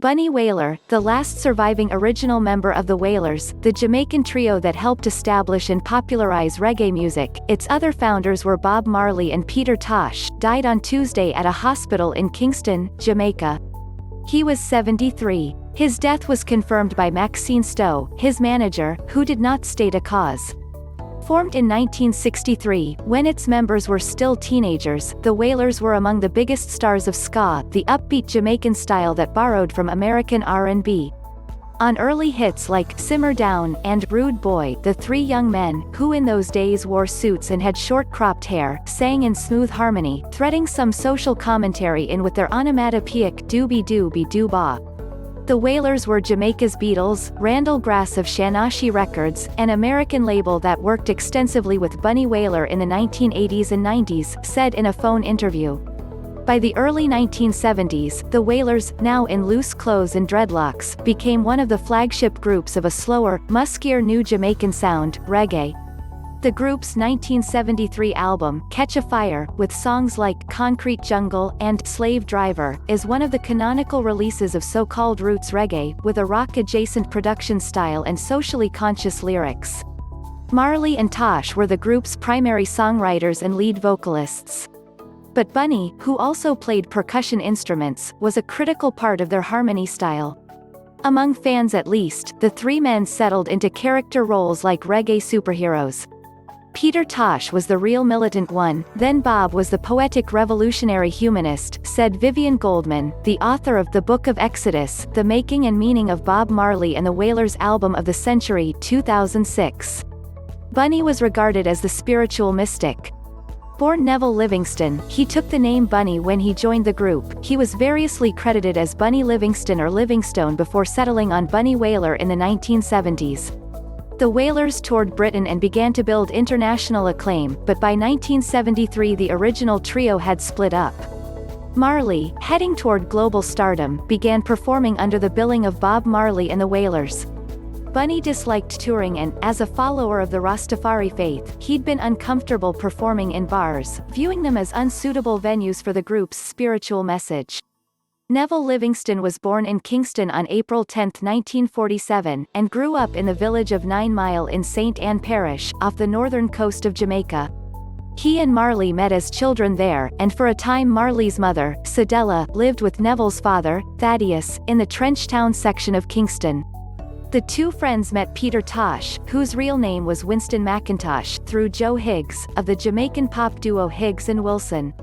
Bunny Wailer, the last surviving original member of the Wailers, the Jamaican trio that helped establish and popularize reggae music. Its other founders were Bob Marley and Peter Tosh, died on Tuesday at a hospital in Kingston, Jamaica. He was 73. His death was confirmed by Maxine Stowe, his manager, who did not state a cause. Formed in 1963, when its members were still teenagers, the Wailers were among the biggest stars of ska, the upbeat Jamaican style that borrowed from American R&B. On early hits like Simmer Down and Rude Boy, the three young men, who in those days wore suits and had short cropped hair, sang in smooth harmony, threading some social commentary in with their onomatopoeic doo-bas. The Wailers were Jamaica's Beatles. Randall Grass of Shanachie Records, an American label that worked extensively with Bunny Wailer in the 1980s and 90s, said in a phone interview. By the early 1970s, the Wailers, now in loose clothes and dreadlocks, became one of the flagship groups of a slower, muskier new Jamaican sound, reggae. The group's 1973 album, Catch a Fire, with songs like Concrete Jungle and Slave Driver, is one of the canonical releases of so-called roots reggae, with a rock-adjacent production style and socially conscious lyrics. Marley and Tosh were the group's primary songwriters and lead vocalists. But Bunny, who also played percussion instruments, was a critical part of their harmony style. Among fans at least, the three men settled into character roles like reggae superheroes. Peter Tosh was the real militant one, then Bob was the poetic revolutionary humanist, said Vivien Goldman, the author of The Book of Exodus, The Making and Meaning of Bob Marley and the Wailers Album of the Century, 2006. Bunny was regarded as the spiritual mystic. Born Neville Livingston, he took the name Bunny when he joined the group. He was variously credited as Bunny Livingston or Livingstone before settling on Bunny Wailer in the 1970s. The Wailers toured Britain and began to build international acclaim, but by 1973 the original trio had split up. Marley, heading toward global stardom, began performing under the billing of Bob Marley and the Wailers. Bunny disliked touring and, as a follower of the Rastafari faith, he'd been uncomfortable performing in bars, viewing them as unsuitable venues for the group's spiritual message. Neville Livingston was born in Kingston on April 10, 1947, and grew up in the village of 9 Mile in St. Ann Parish, off the northern coast of Jamaica. He and Marley met as children there, and for a time Marley's mother, Cedella, lived with Neville's father, Thaddeus, in the Trenchtown section of Kingston. The two friends met Peter Tosh, whose real name was Winston McIntosh, through Joe Higgs, of the Jamaican pop duo Higgs and Wilson.